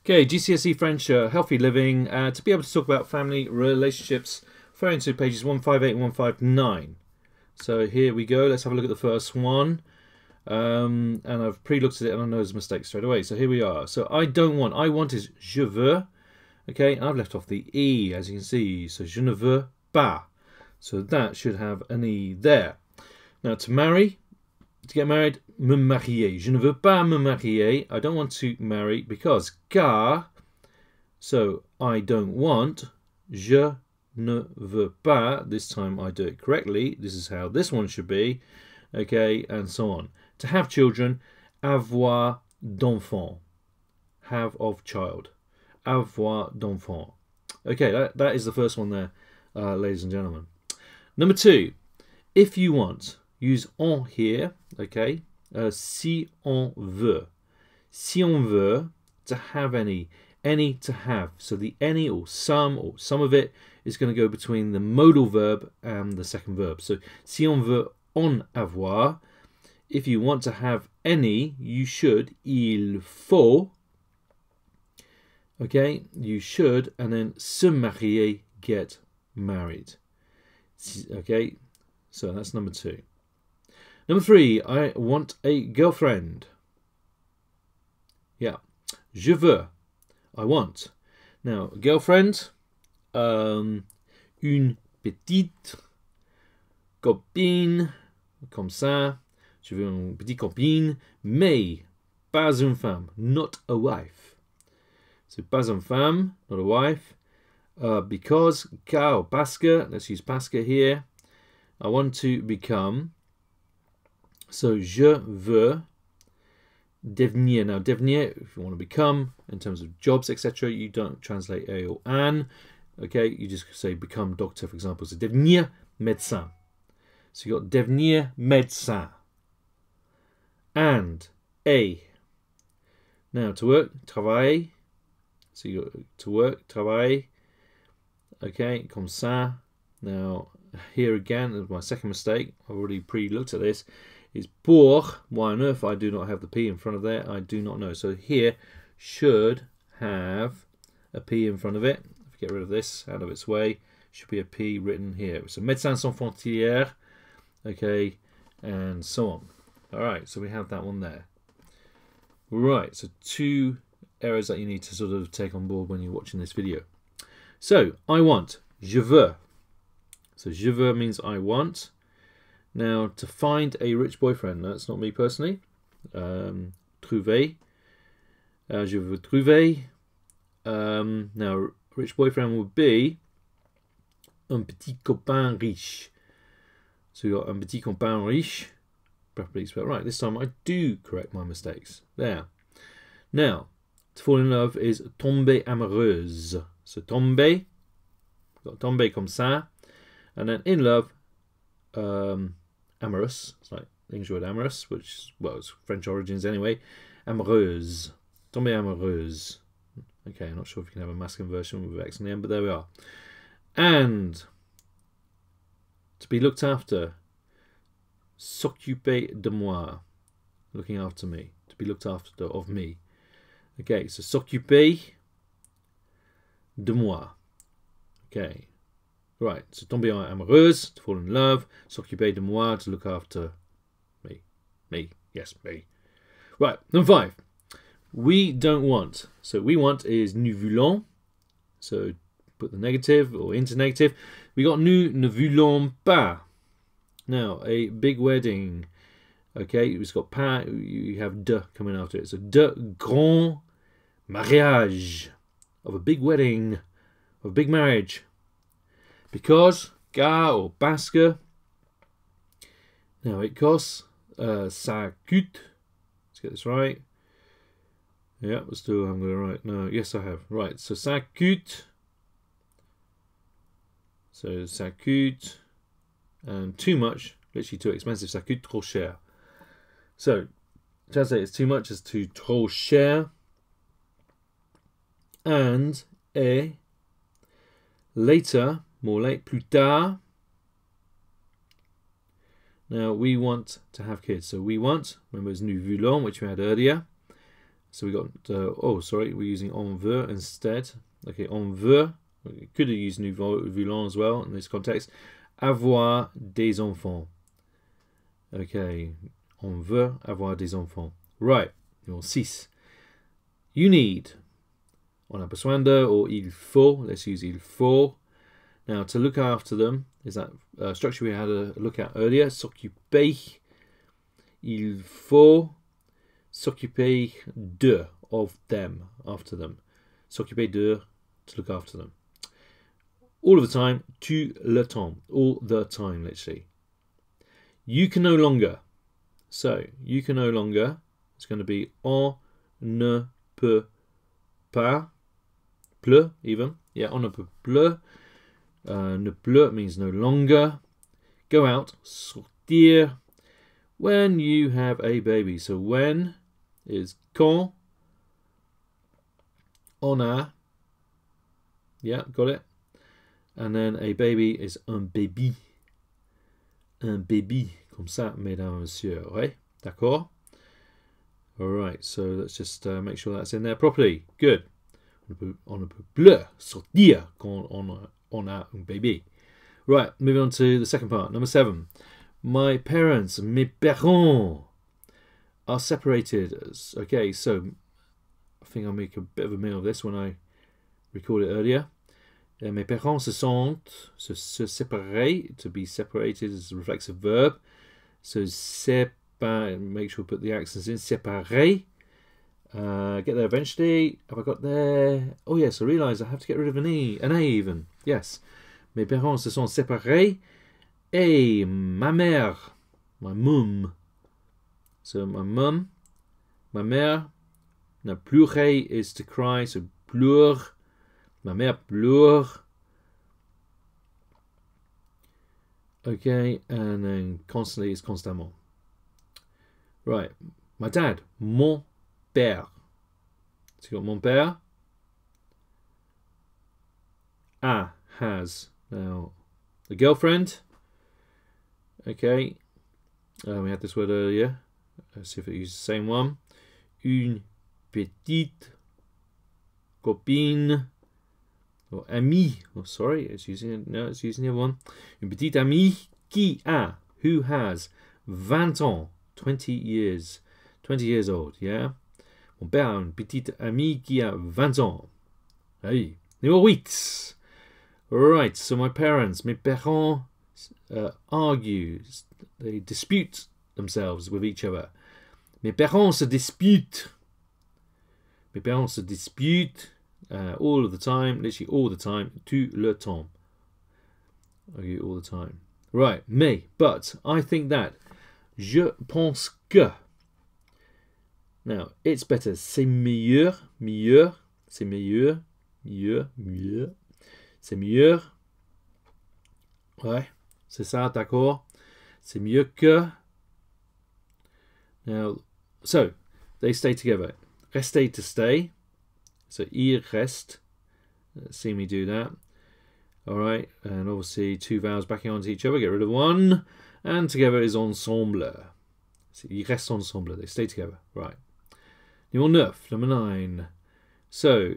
Okay, GCSE French, healthy living, to be able to talk about family relationships, referring to pages 158 and 159. So here we go, let's have a look at the first one. And I've pre-looked at it and I know there's a mistake straight away. So here we are. So I want is je veux. Okay, and I've left off the E, as you can see. So je ne veux pas. So that should have an E there. Now to marry, to get married, me marier. Je ne veux pas me marier. I don't want to marry because car. So I don't want. Je ne veux pas. This time I do it correctly. This is how this one should be. Okay, and so on. To have children, avoir d'enfant. Have of child. Avoir d'enfant. Okay, that is the first one there, ladies and gentlemen. Number two, if you want, use on here, okay? Si on veut. Si on veut, to have any to have. So the any or some of it is going to go between the modal verb and the second verb. So si on veut en avoir, if you want to have any, you should, il faut, okay, you should, and then se marier, get married. Okay, so that's number two. Number three, I want a girlfriend. Yeah, je veux, I want. Now, girlfriend, une petite copine, comme ça. Je veux une petite copine, mais pas une femme, not a wife. So pas une femme, not a wife. Because, car, parce que, let's use parce que here. I want to become. So je veux devenir. Now devenir, if you want to become, in terms of jobs, etc., you don't translate a or an. Okay, you just say become doctor, for example. So devenir médecin. So you got devenir médecin. And a. Now to work, travailler. So you got to work, travailler. Okay, comme ça. Now here again, my second mistake. I've already pre-looked at this. Is pour. Why on earth I do not have the P in front of there? I do not know. So here should have a P in front of it. If you get rid of this out of its way, should be a P written here. So Médecins Sans Frontières. Okay, and so on. All right, so we have that one there. Right, so two errors that you need to sort of take on board when you're watching this video. So, I want, je veux. So, je veux means I want. Now, to find a rich boyfriend, that's not me personally. Trouver. Je veux trouver. Now, rich boyfriend would be un petit copain riche. So, you got un petit copain riche. Properly spelled right. This time I do correct my mistakes. There. Now, to fall in love is tomber amoureuse. So tomber, got tomber comme ça, and then in love, amorous. It's like English word amorous, which, well, it's French origins anyway. Amoureuse, tomber amoureuse. Okay, I'm not sure if you can have a masculine version with X and M, but there we are. And to be looked after. S'occuper de moi, looking after me, to be looked after of me. Okay, so s'occuper de moi. Okay, right, so tomber amoureuse, to fall in love, s'occuper de moi, to look after me. Me, yes, me. Right, number five, we don't want. So we want is nous voulons, so put the negative or into negative. We got nous ne voulons pas. Now, a big wedding, okay, it's got pas, you have de coming after it. So, de grand mariage, of a big wedding, of a big marriage. Because, car or parce que, now it costs, ça coûte, let's get this right. Yeah, let's do, I'm going to write, no, yes I have, right, so ça coûte, so ça coûte, and too much, literally too expensive, ça coûte trop cher. So, translate it's too much as too trop cher. And later, more late, plus tard. Now, we want to have kids. So we want, remember it's nous voulons, which we had earlier. So we got, oh, sorry, we're using on veut instead. Okay, on veut. We could have used nous voulons as well in this context. Avoir des enfants. Okay, on veut avoir des enfants. Right, numéro 6. You need. On a besoin de, or il faut. Let's use il faut. Now, to look after them is that structure we had a look at earlier. S'occuper. Il faut s'occuper de, of them, after them. S'occuper de, to look after them. All of the time, tout le temps. All the time, literally. You can no longer. So, you can no longer. It's going to be on ne peut pas. Plus, even. Yeah, on ne peut plus. Ne plus means no longer. Go out. Sortir. When you have a baby. So, when is quand. On a. Yeah, got it. And then a baby is un baby. Un baby. Comme ça, mesdames et messieurs. Ouais? D'accord? Alright, so let's just make sure that's in there properly. Good. On ne peut plus sortir quand on a un bébé. Right, moving on to the second part. Number 7. My parents, mes parents, are separated. Okay, so I think I'll make a bit of a meal of this when I record it earlier. Mes parents se séparer. To be separated is a reflexive verb. So make sure we put the accents in. Séparer. Get there eventually. Have I got there? Oh yes, I realise I have to get rid of an A even. Yes. Mes parents se sont séparés. Et ma mère, my mum. So my mum, ma mère. Now pleurer is to cry. So pleure. Ma mère pleure. Okay, and then constantly is constamment. Right. My dad, mon père. So you got mon père. Has. Now, the girlfriend. Okay. We had this word earlier. Let's see if it uses the same one. Une petite copine. Or amie. Oh, sorry, it's using the other one. Une petite amie qui a. Who has 20 ans. 20 years. 20 years old, yeah? Mon père a une petite amie qui a 20 ans. Hey. Numéro 8. Right, so my parents, mes parents argue. They dispute themselves with each other. Mes parents se disputent. Mes parents se disputent all of the time, literally all the time, tout le temps. Argue all the time. Right, but I think that. Je pense que. Now, it's better. C'est mieux. C'est mieux. C'est mieux. Ouais, c'est ça, d'accord. C'est mieux que. Now, so, they stay together. Rester, to stay. So, il reste. See me do that. Alright, and obviously 2 vowels backing onto each other. Get rid of one. And together is ensemble. So, il reste ensemble. They stay together. Right. Numéro 9, number 9. So,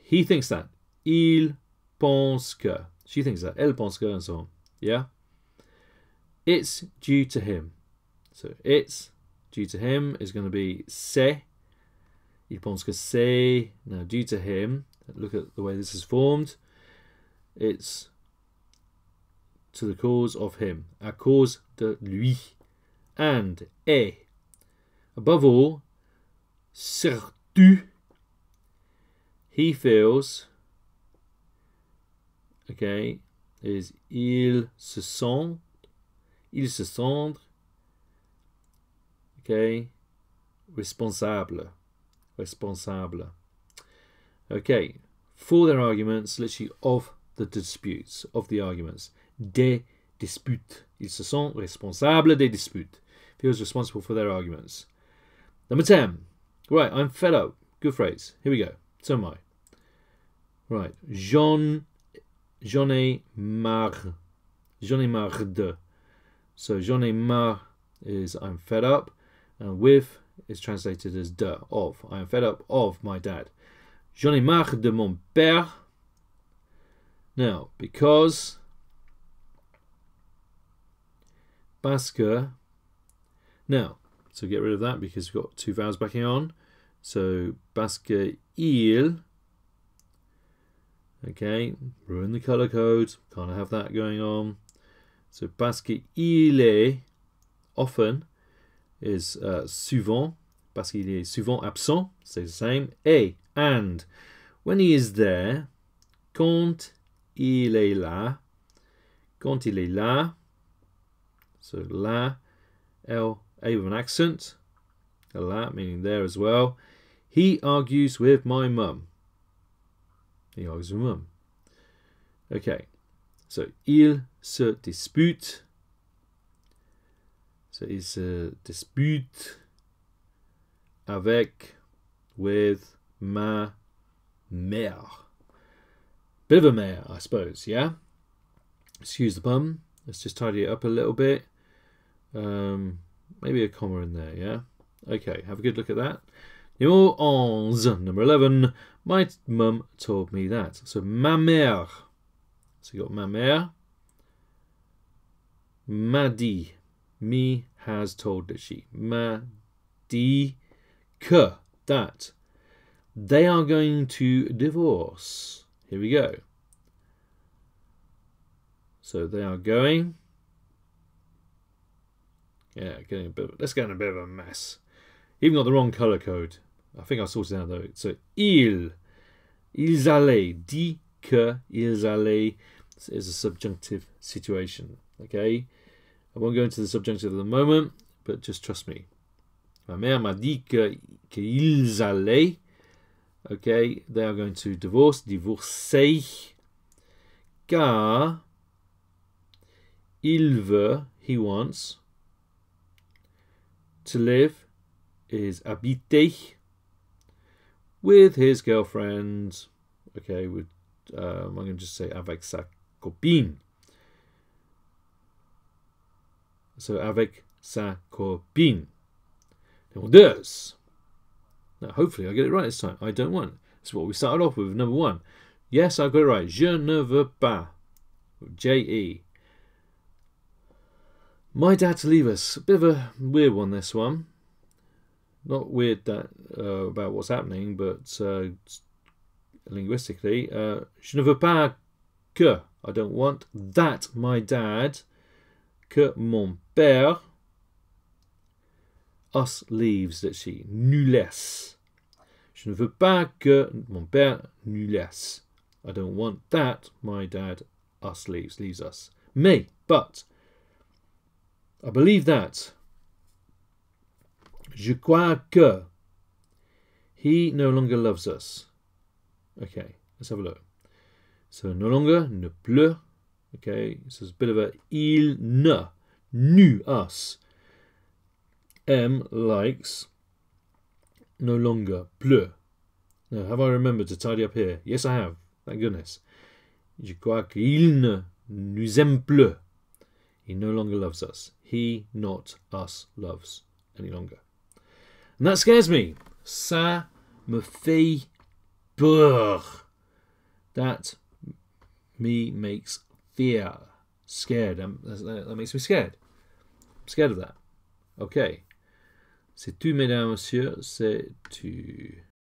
he thinks that. Il pense que. She thinks that. Elle pense que, and so on. Yeah? It's due to him. So, it's due to him is going to be c'est. Il pense que c'est. Now, due to him, look at the way this is formed. It's to the cause of him. À cause de lui. And est. Above all, surtout, he feels, okay, is il se sent, okay, responsable. Okay, for their arguments, literally of the disputes, of the arguments. Des disputes. Il se sent responsable des disputes. Feels responsible for their arguments. Number 10. Right, I'm fed up. Good phrase. Here we go. So am I. Right. J'en ai marre. J'en ai marre de. So j'en ai marre is I'm fed up. And with is translated as de, of. I am fed up of my dad. J'en ai marre de mon père. Now, because, parce que. Now, so get rid of that because we've got two vowels backing on. So, parce que il. Okay, ruin the colour code. Can't have that going on. So, parce que il est, often, is souvent. Parce qu'il est souvent absent, stays the same. Et, and. When he is there, quand il est là. Quand il est là. So, là, L, A with an accent. Là, meaning there as well. He argues with my mum. He argues with mum. Okay. So, il se dispute. So, il se dispute avec, with, ma mère. Bit of a mare, I suppose, yeah? Excuse the pun. Let's just tidy it up a little bit. Maybe a comma in there, yeah? Okay, have a good look at that. Numéro 11, number 11. My mum told me that. So, ma mère. So, you got ma mère. M'a dit. Me has told that she. M'a dit que. That. They are going to divorce. Here we go. So, they are going. Yeah, let's get in a bit of a mess. Even got the wrong colour code. I think I sorted it out though. So, ils allaient. Dit que ils allaient is a subjunctive situation. Okay? I won't go into the subjunctive at the moment, but just trust me. Ma mère m'a dit qu'ils allaient. Okay, they are going to divorcer. Car il veut, he wants, to live is habiter with his girlfriend. Okay, with I'm going to just say avec sa copine. So avec sa copine. Now this. Now hopefully I get it right this time. I don't want. That's what we started off with, number 1. Yes, I got it right. Je ne veux pas. J-E. My dad to leave us. A bit of a weird one, this one. Not weird that about what's happening, but linguistically. Je ne veux pas que. I don't want that my dad, que mon père, us leaves, that she, nous laisse. Je ne veux pas que mon père nous laisse. I don't want that my dad, us leaves us. Mais, but, I believe that. Je crois que he no longer loves us. Okay, let's have a look. So, no longer, ne plus. Okay, so it's a bit of a il ne, nous, us. M likes, no longer, plus. Now, have I remembered to tidy up here? Yes, I have. Thank goodness. Je crois qu'il ne nous aime plus. He no longer loves us. He, not us, loves any longer. And that scares me. Ça me fait peur. That me makes fear. Scared. That makes me scared. I'm scared of that. Okay. C'est tout, mesdames, messieurs. C'est tout.